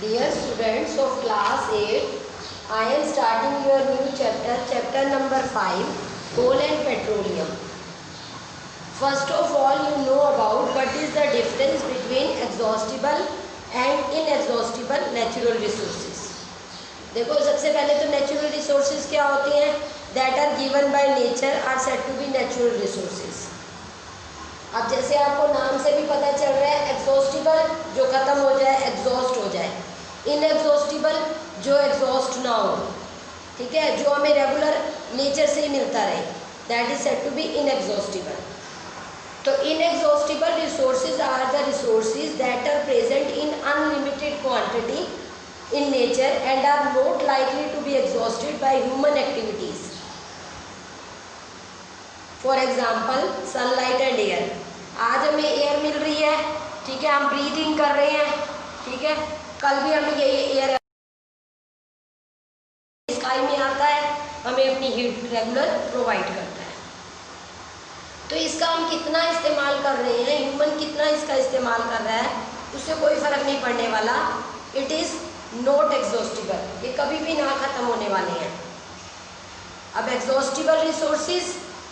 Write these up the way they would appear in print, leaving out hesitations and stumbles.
Dear students of class 8, I am starting your new chapter number 5, coal and petroleum. First of all, you know about what is the difference between exhaustible and inexhaustible natural resources. देखो, सबसे पहले तो natural resources क्या होती हैं? That are given by nature are said to be natural resources. अब जैसे आपको नाम से भी पता चल रहा है, एग्जॉस्टिबल जो खत्म हो जाए, एग्जॉस्ट हो जाए. इनएग्जॉस्टिबल जो एग्जॉस्ट ना हो, ठीक है, जो हमें रेगुलर नेचर से ही मिलता रहे, that is said to be inexhaustible. तो inexhaustible resources are the resources that are present in unlimited quantity in nature and are not likely to be exhausted by human activities. For example, sunlight and air. आज हमें air मिल रही है, ठीक है, हम breathing कर रहे हैं, ठीक है, कल भी हमें ये एयर स्काई में आता है, हमें अपनी हीट रेगुलर प्रोवाइड करता है. तो इसका हम कितना इस्तेमाल कर रहे हैं, ह्यूमन कितना इसका इस्तेमाल कर रहा है, उससे कोई फर्क नहीं पड़ने वाला. इट इज नॉट एग्जॉस्टिबल, ये कभी भी ना खत्म होने वाले हैं. अब exhaustible resources,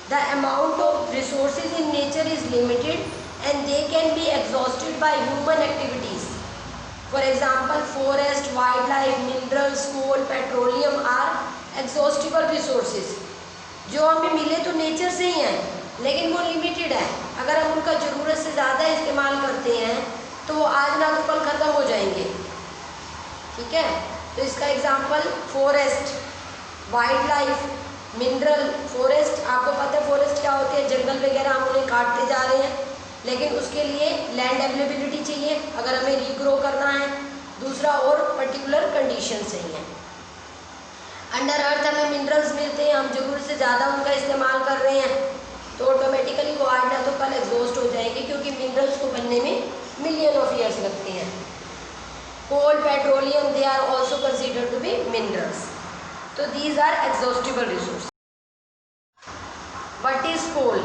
the amount of resources in nature is limited and they can be exhausted by human activities. For example, forest, wildlife, minerals, coal, petroleum are exhaustible resources. जो हमें मिले तो नेचर से ही हैं, लेकिन वो लिमिटेड है. अगर हम उनका ज़रूरत से ज़्यादा इस्तेमाल करते हैं तो वो आज ना तो कल ख़त्म हो जाएंगे, ठीक है. तो इसका example forest, wild life, mineral. Forest, आपको पता है फॉरेस्ट क्या होती है? जंगल वगैरह हम उन्हें काटते जा रहे हैं, लेकिन उसके लिए लैंड अवेलेबिलिटी चाहिए अगर हमें रीग्रो करना है. दूसरा और पर्टिकुलर कंडीशन चाहिए. अंडर अर्थ हमें मिनरल्स मिलते हैं, हम जरूरत से ज़्यादा उनका इस्तेमाल कर रहे हैं तो ऑटोमेटिकली वो आज ना तो कल एग्जॉस्ट हो जाएंगे, क्योंकि मिनरल्स को बनने में मिलियन ऑफ ईयर्स लगते हैं. Coal, petroleum, they are also considered to be minerals. So these are exhaustible resources. What is coal?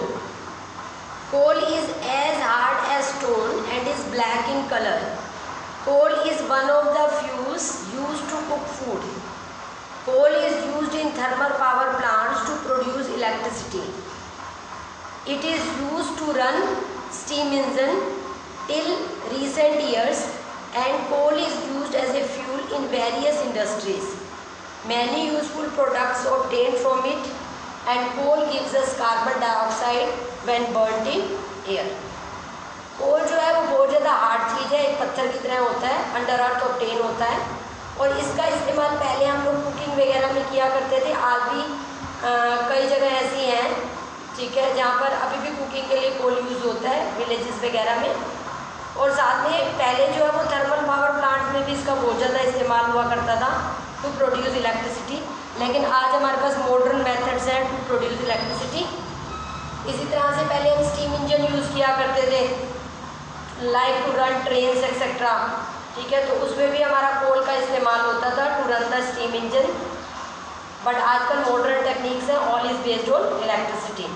Coal is as hard as stone and is black in color. Coal is one of the fuels used to cook food. Coal is used in thermal power plants to produce electricity. It is used to run steam engine till recent years. And coal is used as a fuel in various industries. Many useful products obtained from it, and coal gives us carbon dioxide when burnt in air. कोल जो है वो बहुत ज़्यादा hard चीज़ है, एक पत्थर की तरह होता है, अंडर अर्थ ऑब्टेन होता है. और इसका इस्तेमाल पहले हम लोग कुकिंग वगैरह में किया करते थे. आज भी कई जगह ऐसी हैं, ठीक है, जहाँ पर अभी भी कुकिंग के लिए कोल यूज़ होता है, विलेजेस वगैरह में. और साथ में पहले जो है वो थर्मल पावर प्लांट में भी इसका बहुत ज़्यादा इस्तेमाल हुआ करता था टू प्रोड्यूस इलेक्ट्रिसिटी. लेकिन आज हमारे पास मॉडर्न मेथड्स हैं टू प्रोड्यूस इलेक्ट्रिसिटी. इसी तरह से पहले हम स्टीम इंजन यूज़ किया करते थे, like to run trains etcetera, ठीक है, तो उसमें भी हमारा कोल का इस्तेमाल होता था to run the steam engine. But आजकल मॉडर्न टेक्निक्स हैं, all is based on electricity.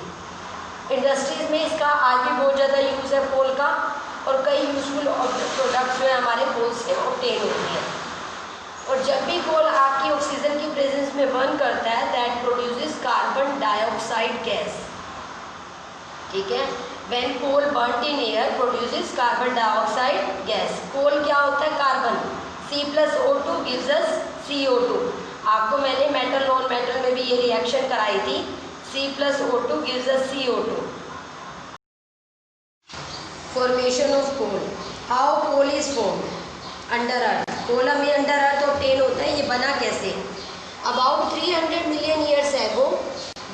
Industries में इसका आज भी बहुत ज़्यादा यूज़ है कोल का, और कई यूजफुल प्रोडक्ट्स जो है हमारे कोल से ऑब्टेन होती हैं. और जब भी कोल आपकी ऑक्सीजन की प्रेजेंस में बर्न करता है, that produces carbon dioxide gas, ठीक है. When coal burned in air produces carbon dioxide gas. Coal क्या होता है? Carbon. C+O2 gives us CO2. आपको मैंने मेटल नॉन मेटल में भी ये रिएक्शन कराई थी. C+O2 gives us CO2. Formation of coal. How coal is form? Under earth. Coal हमें अंडर अर्थ ऑब्टेन होता है. ये बना कैसे? About 300 million years ago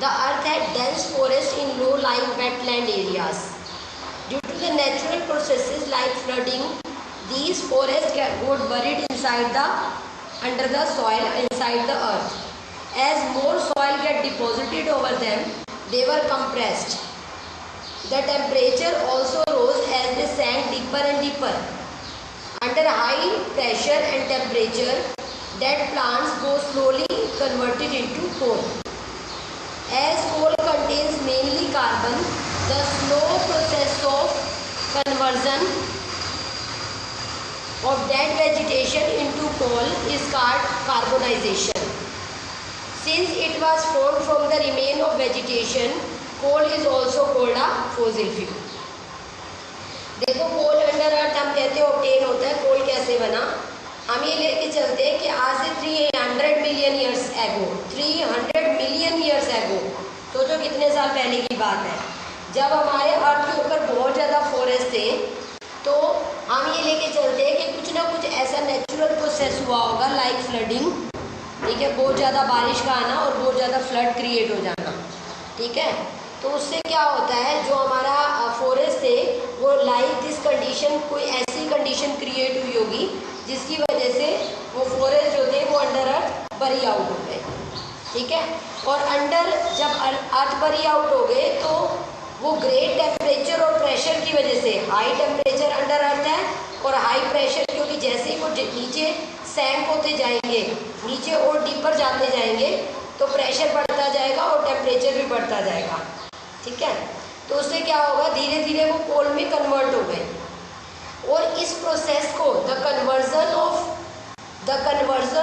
the earth had dense forest in low lying wetland areas. Due to the natural processes like flooding, these forest got buried inside the under the soil inside the earth. As more soil get deposited over them, they were compressed. The temperature also rose as they sank deeper and deeper. Under high pressure and temperature, dead plants go slowly converted into coal. As coal contains mainly carbon, the slow process of conversion of dead vegetation into coal is called carbonization. Since it was formed from the remain of vegetation, coal is also called a fossil fuel. देखो कोल under अर्थ हम कहते हैं obtain होता है. कोल कैसे बना, हम ये लेके चलते हैं कि आज से 300 मिलियन ईयर्स एगो, 300 मिलियन ईयर्स एगो, सोचो कितने साल पहले की बात है, जब हमारे अर्थ के ऊपर बहुत ज़्यादा फॉरेस्ट थे, तो हम ये लेके चलते हैं कि कुछ ना कुछ ऐसा नेचुरल प्रोसेस हुआ होगा लाइक फ्लडिंग. ठीक है, बहुत ज़्यादा बारिश का आना और बहुत ज़्यादा फ्लड क्रिएट हो जाना. ठीक है, तो उससे क्या होता है, जो हमारा फॉरेस्ट थे वो लाइक दिस कंडीशन, कोई ऐसी कंडीशन क्रिएट हुई होगी जिसकी वजह से वो फॉरेस्ट जो थे वो अंडर अर्थ बरी आउट हो गए. ठीक है, और अंडर जब अर्थ बरी आउट हो गए तो वो ग्रेट टेम्परेचर और प्रेशर की वजह से, हाई टेम्परेचर अंडर अर्थ है और हाई प्रेशर, क्योंकि जैसे ही वो नीचे सैंक होते जाएंगे, नीचे और डीपर जाते जाएंगे, तो प्रेशर बढ़ता जाएगा और टेम्परेचर भी बढ़ता जाएगा. ठीक है, तो उससे क्या होगा, धीरे धीरे वो कोल में कन्वर्ट हो गए. और इस प्रोसेस को the conversion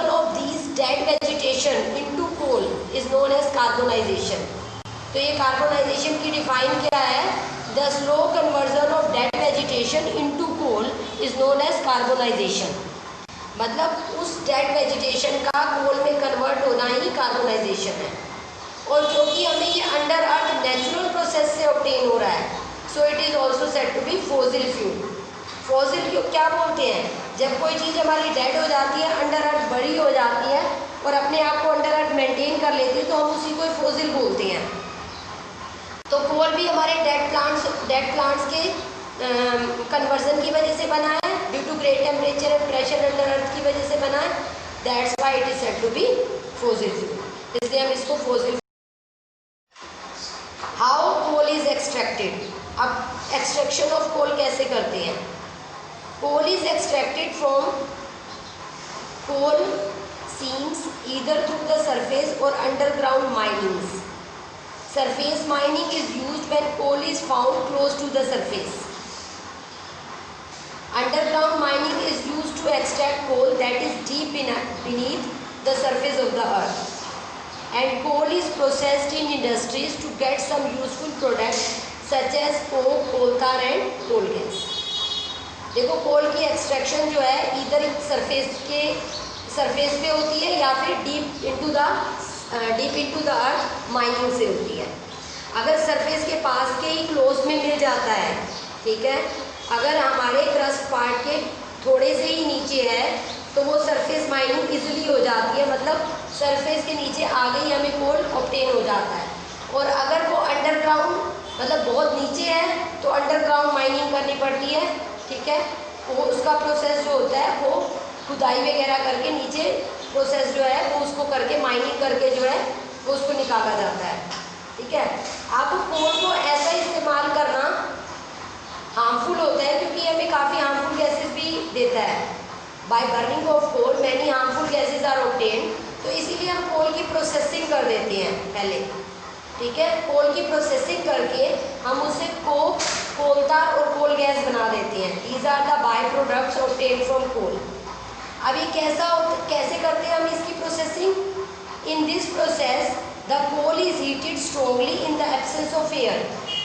of these dead vegetation into coal is known as carbonisation. तो ये कार्बोनाइजेशन की डिफाइन क्या है, the slow conversion of dead vegetation into coal is known as carbonisation. मतलब उस डेड वेजिटेशन का कोल में कन्वर्ट होना ही कार्बोनाइजेशन है. और जो कि हमें ये अंडर अर्थ नेचुरल प्रोसेस से ऑब्टेन हो रहा है, so it is also said to be fossil fuel. Fossil fuel क्या बोलते हैं, जब कोई चीज़ हमारी डेड हो जाती है, अंडर अर्थ बड़ी हो जाती है और अपने आप को अंडर अर्थ मेंटेन कर लेती है, तो हम उसी को फॉसिल बोलते हैं. तो कोल भी हमारे डेड प्लांट्स के कन्वर्जन की वजह से बना है, due to great temperature and pressure under earth की वजह से बना है. That's why it is said to be fossil fuel. इसलिए हम इसको fossil. How coal is extracted. अब एक्सट्रैक्शन ऑफ कोल कैसे करते हैं. Coal is extracted from coal seams either through the surface और underground minings. Surface mining is used when coal is found close to the surface. Underground mining is used to extract coal that is deep beneath the surface of the earth. And coal is processed in industries to get some useful products such as coke, coal tar and coal gas. देखो कोल की extraction जो है इधर surface पे होती है या फिर deep into the earth mining से होती है. अगर सरफेस के पास के ही क्लोज में मिल जाता है, ठीक है, अगर हमारे क्रस्ट पार्ट के थोड़े से ही नीचे है तो वो सरफेस माइनिंग इजीली हो जाती है. मतलब सरफेस के नीचे आगे ही हमें कोल ऑब्टेन हो जाता है. और अगर वो अंडरग्राउंड मतलब बहुत नीचे है तो अंडरग्राउंड माइनिंग करनी पड़ती है. ठीक है, वो उसका प्रोसेस जो होता है वो खुदाई वगैरह करके नीचे प्रोसेस जो है वो उसको करके माइनिंग करके जो है वो उसको निकाला जाता है. ठीक है, अब कोल को ऐसा इस्तेमाल करना हार्मफुल होता है क्योंकि हमें काफ़ी हार्मफुल गैसेस भी देता है. By burning of coal many harmful gases are obtain. तो इसीलिए हम कोल की प्रोसेसिंग कर देते हैं पहले. ठीक है, कोल की प्रोसेसिंग करके हम उससे कोक, कोल तार और कोल गैस बना देते हैं. These are the by products obtain from coal. अब ये कैसे करते हैं हम इसकी processing. In this process the coal is heated strongly in the absence of air.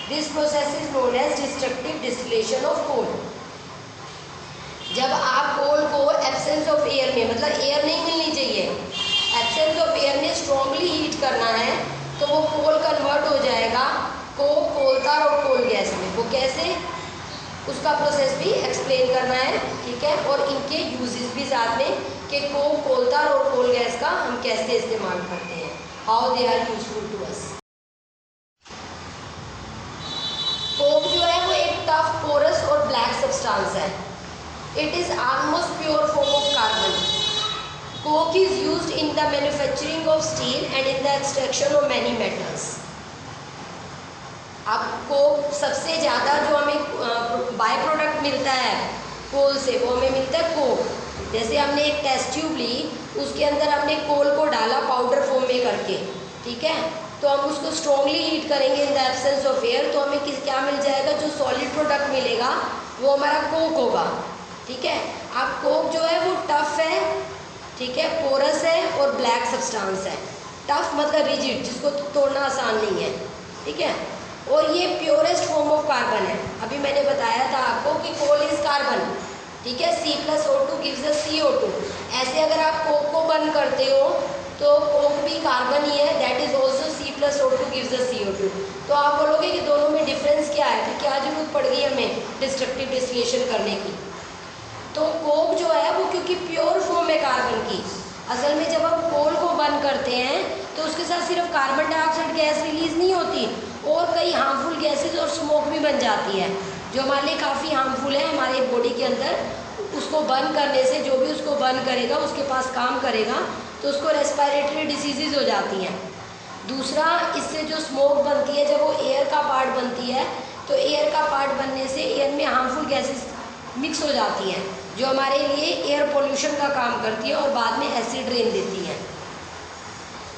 This process is known as destructive distillation of coal. जब आप कोल को एब्सेंस ऑफ एयर में, मतलब एयर नहीं मिलनी चाहिए, एब्सेंस ऑफ एयर में स्ट्रॉन्गली हीट करना है तो वो कोल कन्वर्ट हो जाएगा कोक, कोल तार और कोल गैस में. वो कैसे, उसका प्रोसेस भी एक्सप्लेन करना है. ठीक है, और इनके यूजेस भी साथ में कि कोक, कोल तार और कोल गैस का हम कैसे इस्तेमाल करते हैं, how they are useful to us. Coke जो है वो एक टफ, पोरस और ब्लैक सब्सटेंस है. It is almost pure form of carbon. Coke is used in the manufacturing of steel and in the extraction of many metals. अब coke सबसे ज़्यादा जो हमें बाय प्रोडक्ट मिलता है कोल से, वो हमें मिलता है कोक. जैसे हमने एक टेस्ट ट्यूब ली, उसके अंदर हमने कोल को डाला पाउडर फॉर्म में करके. ठीक है, तो हम उसको स्ट्रॉन्गली हीट करेंगे इन द एब्सेंस ऑफ एयर, तो हमें क्या मिल जाएगा, जो सॉलिड प्रोडक्ट मिलेगा वो हमारा कोक होगा. ठीक है, अब कोक जो है वो टफ है, ठीक है, पोरस है और ब्लैक सब्सटेंस है। टफ मतलब रिजिड, जिसको तोड़ना आसान नहीं है, ठीक है। और ये प्योरेस्ट फॉर्म ऑफ कार्बन है। अभी मैंने बताया था आपको कि कोल इज कार्बन, ठीक है, C+O2 गिव्स अस CO2। ऐसे अगर आप कोक को बर्न करते हो तो कोक भी कार्बन ही है, that is also C+O2 gives us CO2। तो आप बोलोगे कि दोनों में डिफरेंस क्या है, फिर क्या जरूरत पड़ गई हमें डिस्ट्रक्टिव डिस्टिलेशन करने की। तो कोक जो है वो क्योंकि प्योर फॉर्म है कार्बन की, असल में जब हम कोल को बर्न करते हैं तो उसके साथ सिर्फ कार्बन डाइऑक्साइड गैस रिलीज नहीं होती, और कई हार्मफुल गैसेज और स्मोक भी बन जाती है, जो हमारे लिए काफ़ी हार्मफुल है हमारे बॉडी के अंदर। उसको बर्न करने से जो भी उसको बर्न करेगा उसके पास काम करेगा तो उसको रेस्पिरेटरी डिसीजेज हो जाती हैं। दूसरा, इससे जो स्मोक बनती है जब वो एयर का पार्ट बनती है तो एयर का पार्ट बनने से एयर में हार्मफुल गैसेस मिक्स हो जाती हैं जो हमारे लिए एयर पोल्यूशन का काम करती है और बाद में एसिड रेन देती हैं।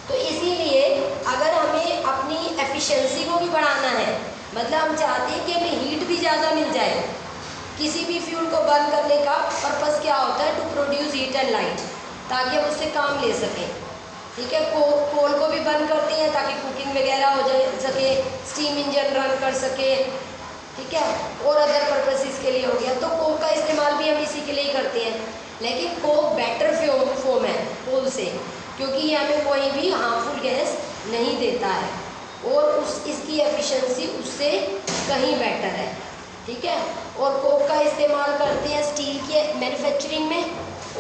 तो इसीलिए अगर हमें अपनी एफिशिएंसी को भी बढ़ाना है, मतलब हम चाहते हैं कि हमें हीट भी ज़्यादा मिल जाए, किसी भी फ्यूल को बर्न करने का पर्पस क्या होता है, to produce heat and light, ताकि हम उससे काम ले सकें, ठीक है। कोल को भी बर्न करते हैं ताकि कुकिंग वगैरह हो जाए सके, स्टीम इंजन रन कर सके, ठीक है, और अदर पर्पसेस के लिए हो गया। तो कोक का इस्तेमाल भी हम इसी के लिए ही करते हैं, लेकिन कोक बेटर फॉर्म है कोल से, क्योंकि ये हमें कोई भी हार्मफुल गैस नहीं देता है और इसकी एफिशिएंसी उससे कहीं बेटर है, ठीक है। और कोक का इस्तेमाल करते हैं स्टील के मैन्युफैक्चरिंग में,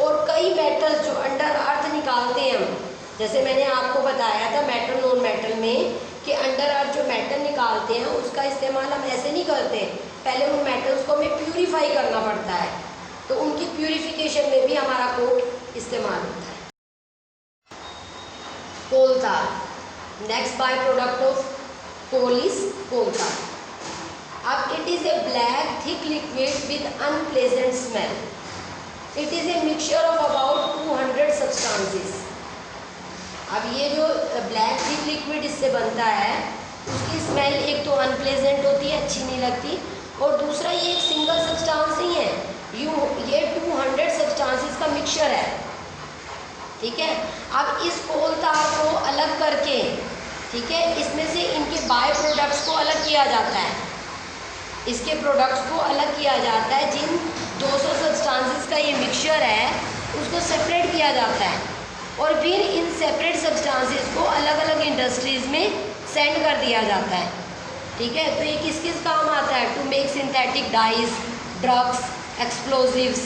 और कई मेटल्स जो अंडर अर्थ निकालते हैं हम, जैसे मैंने आपको बताया था मेटल नॉन मेटल में कि अंडर अर्थ जो मेटल निकालते हैं उसका इस्तेमाल हम ऐसे नहीं करते, पहले उन मेटल्स को हमें प्यूरीफाई करना पड़ता है, तो उनकी प्यूरिफिकेशन में भी हमारा कोक इस्तेमाल होता है। Coal tar, next by product of coal is coal tar. अब it is a black thick liquid with unpleasant smell. It is a mixture of about 200 substances. अब ये जो ब्लैक थिक लिक्विड इससे बनता है उसकी स्मेल एक तो अनप्लेजेंट होती है, अच्छी नहीं लगती, और दूसरा ये एक सिंगल सब्सटेंस नहीं है, ये 200 सब्सटेंसेस का मिक्सचर है, ठीक है। अब इस कोल तार को अलग करके, ठीक है, इसमें से इनके बाय प्रोडक्ट्स को अलग किया जाता है, इसके प्रोडक्ट्स को अलग किया जाता है। जिन 200 सब्सटेंसेस का ये मिक्सचर है उसको सेपरेट किया जाता है और फिर इन सेपरेट सब्सटेंसेस को अलग अलग इंडस्ट्रीज़ में सेंड कर दिया जाता है, ठीक है। तो ये किस किस काम आता है, to make synthetic dyes, drugs, explosives,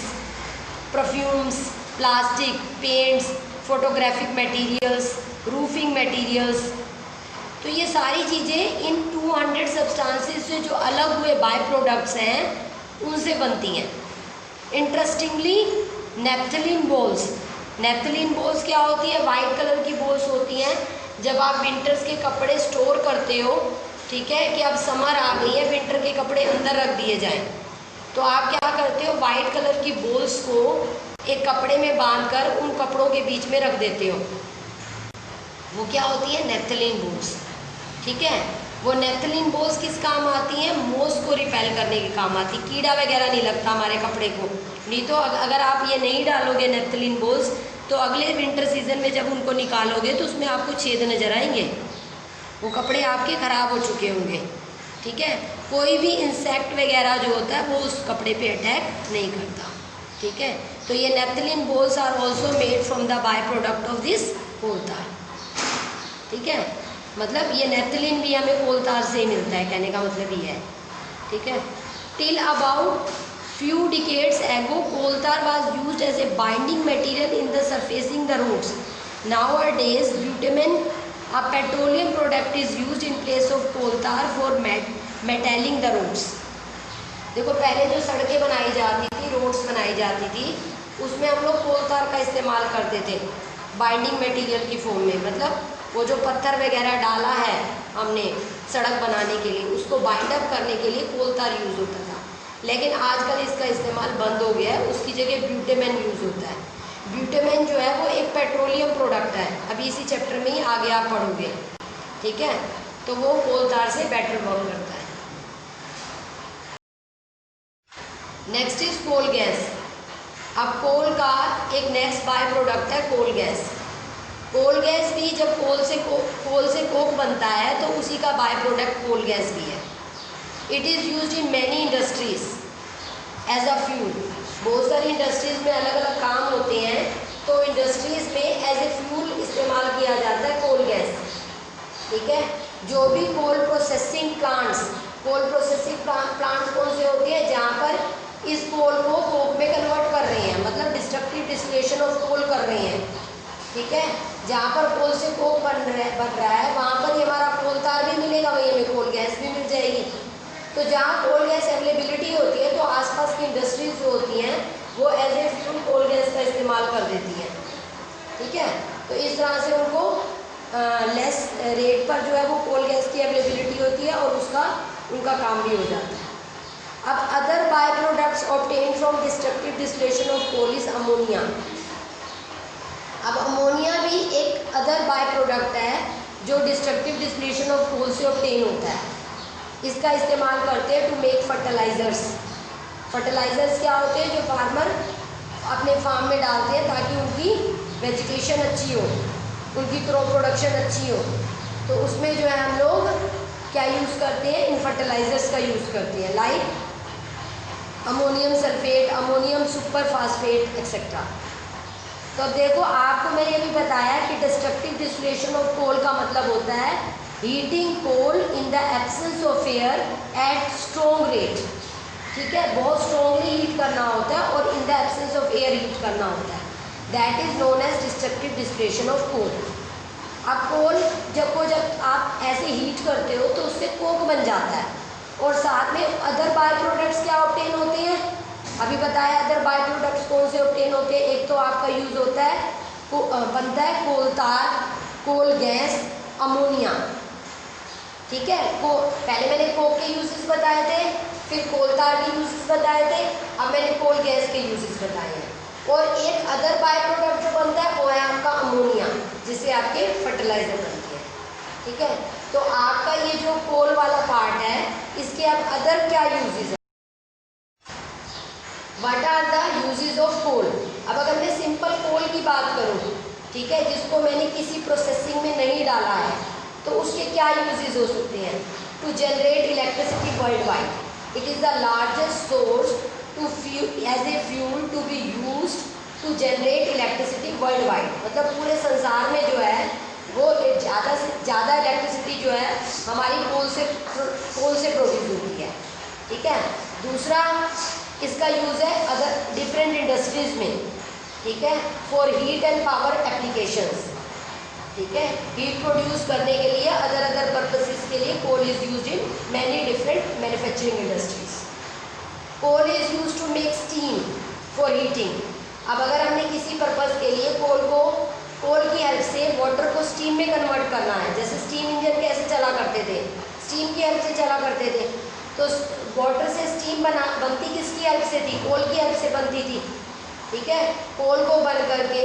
perfumes, plastic, paints, photographic materials, roofing materials. तो ये सारी चीज़ें इन 200 सब्सटेंसेस से जो अलग हुए बाय प्रोडक्ट्स हैं उनसे बनती हैं। Interestingly naphthalene balls, naphthalene balls क्या होती है, वाइट कलर की बॉल्स होती हैं। जब आप विंटर्स के कपड़े स्टोर करते हो, ठीक है, कि अब समर आ गई है, विंटर के कपड़े अंदर रख दिए जाएं, तो आप क्या करते हो, वाइट कलर की बॉल्स को एक कपड़े में बांधकर उन कपड़ों के बीच में रख देते हो, वो क्या होती है, नेप्थलीन बॉल्स, ठीक है। वो नेप्थलीन बॉल्स किस काम आती हैं, मोस को रिपेल करने के काम आती, कीड़ा वगैरह नहीं लगता हमारे कपड़े को। नहीं तो अगर आप ये नहीं डालोगे नेप्थलीन बॉल्स तो अगले विंटर सीजन में जब उनको निकालोगे तो उसमें आपको छेद नजर आएंगे, वो कपड़े आपके ख़राब हो चुके होंगे, ठीक है। कोई भी इंसेक्ट वगैरह जो होता है वो उस कपड़े पे अटैक नहीं करता, ठीक है। तो ये naphthalene balls are also made from the by product of this coal tar, ठीक है। मतलब ये नेप्थलीन भी हमें कोल तार से ही मिलता है, कहने का मतलब ये है, ठीक है। Till about few decades ago, coal tar was used as a binding material in the surfacing the roads. Nowadays, bitumen, a petroleum product, is used in place of coal tar for metalling the roads. देखो पहले जो सड़कें बनाई जाती थी, roads बनाई जाती थी, उसमें हम लोग कोल तार का इस्तेमाल करते थे बाइंडिंग मटेरियल की फॉर्म में। मतलब वो जो पत्थर वगैरह डाला है हमने सड़क बनाने के लिए, उसको बाइंड अप करने के लिए कोल तार यूज़ होता था। लेकिन आजकल इसका इस्तेमाल बंद हो गया है, उसकी जगह ब्यूटेमेन यूज़ होता है। ब्यूटेमेन जो है वो एक पेट्रोलियम प्रोडक्ट है, अभी इसी चैप्टर में ही आगे आप पढ़ोगे, ठीक है। तो वो कोल तार से बेटर वर्क करता है। Next is coal gas. अब कोल का एक नेक्स्ट बाय प्रोडक्ट है कोल गैस। कोल गैस भी जब कोल से कोक बनता है तो उसी का बाय प्रोडक्ट कोल गैस भी है। It is used in many industries as a fuel. बहुत सारी इंडस्ट्रीज़ में अलग अलग काम होते हैं, तो इंडस्ट्रीज़ में एज ए फ्यूल इस्तेमाल किया जाता है कोल गैस। ठीक है, जो भी कोल प्रोसेसिंग प्लांट्स कौन से होते हैं, जहाँ पर इस कोल को कोक में कन्वर्ट कर रहे हैं, मतलब डिस्ट्रक्टिव डिस्टिलेशन ऑफ कोल कर रहे हैं। ठीक है, जहाँ पर कोल से कोक बन रहा है वहाँ पर ही हमारा कोल तार भी मिलेगा, वहीं हमें कोल गैस भी मिल जाएगी। तो जहाँ कोल गैस अवेलेबिलिटी होती है तो आसपास की इंडस्ट्रीज जो होती हैं वो as a fuel coal gas का इस्तेमाल कर देती हैं। ठीक है, तो इस तरह से उनको लेस रेट पर जो है वो कोल गैस की अवेलेबिलिटी होती है और उनका काम भी हो जाता है। अब other by products obtain from destructive distillation of coal is ammonia. अब अमोनिया भी एक अदर बाय प्रोडक्ट है जो डिस्ट्रक्टिव डिस्टिलेशन ऑफ कोल से ऑब्टेन होता है। इसका इस्तेमाल करते हैं टू मेक फर्टिलाइज़र्स। फर्टिलाइज़र्स क्या होते हैं, जो फार्मर अपने फार्म में डालते हैं ताकि उनकी वेजिटेशन अच्छी हो, उनकी क्रॉप प्रोडक्शन अच्छी हो। तो उसमें जो है हम लोग क्या यूज़ करते हैं, इन फर्टिलाइज़र्स का यूज़ करते हैं, like ammonium sulphate, ammonium super phosphate etcetera. तो अब देखो, आपको मैंने अभी बताया कि डिस्ट्रक्टिव डिस्टिलेशन ऑफ कोल का मतलब होता है heating coal in the absence of air at strong rate. ठीक है, बहुत स्ट्रॉन्गली हीट करना होता है और in the absence of air heat करना होता है। That is known as destructive distillation of coal. अब कोल जब आप ऐसे हीट करते हो तो उससे कोक बन जाता है और साथ में अदर बाय प्रोडक्ट्स क्या ऑब्टेन होते हैं, अभी बताया अदर बाय प्रोडक्ट्स कौन से ऑब्टेन होते हैं। एक तो आपका यूज़ होता है बनता है कोल तार, कोल गैस, अमोनिया। ठीक है, पहले मैंने कोक के यूजेस बताए थे, फिर कोल तार के यूजेस बताए थे, अब मैंने कोल गैस के यूजेस बताए हैं। और एक अदर बाय प्रोडक्ट जो बनता है वो है आपका अमोनिया, जिससे आपके फर्टिलाइजर बनते हैं। ठीक है, तो आपका ये जो कोल वाला पार्ट है इसके अब अदर क्या यूजेस है, what are the uses of coal. अब अगर मैं सिंपल कोल की बात करूँ, ठीक है, जिसको मैंने किसी प्रोसेसिंग में नहीं डाला है, तो उसके क्या यूजेस हो सकते हैं। To generate electricity worldwide, it is the largest source to as a fuel to be used to generate electricity worldwide. मतलब पूरे संसार में जो है वो ज़्यादा से ज़्यादा इलेक्ट्रिसिटी जो है हमारी कोल से प्रोड्यूस होती है। ठीक है, दूसरा इसका यूज़ है अदर डिफरेंट इंडस्ट्रीज़ में। ठीक है, for heat and power applications. ठीक है, हीट प्रोड्यूस करने के लिए अदर पर्पसेस के लिए coal is used in many different manufacturing industries. Coal is used to make steam for heating. अब अगर हमने किसी पर्पज़ के लिए कोल की हेल्प से वाटर को स्टीम में कन्वर्ट करना है, जैसे स्टीम इंजन कैसे चला करते थे, स्टीम की हेल्प से चला करते थे, तो वाटर से स्टीम बनती किसकी हेल्प से थी, कोल की हेल्प से बनती थी। ठीक है, कोल को बन करके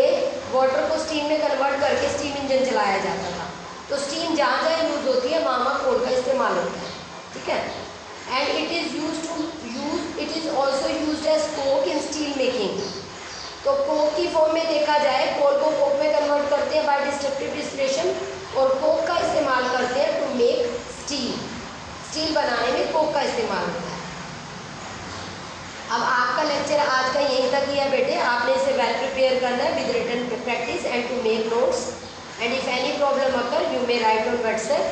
वाटर को स्टीम में कन्वर्ट करके स्टीम इंजन चलाया जाता था। तो स्टीम जहाँ जहाँ यूज़ होती है वहाँ कोल का इस्तेमाल होता है। ठीक है, and it is also used as coke in steel making. तो कोक की फॉर्म में देखा जाए, कोल को कोक में कन्वर्ट करते हैं बाय डिस्ट्रक्टिव डिस्टिलेशन और कोक का इस्तेमाल करते हैं टू मेक स्टील बनाने में कोक का इस्तेमाल होता है। अब आपका लेक्चर आज का यहीं तक ही है बेटे, आपने इसे वेल प्रिपेयर करना है with written practice and to make notes, and if any problem occur you may write on WhatsApp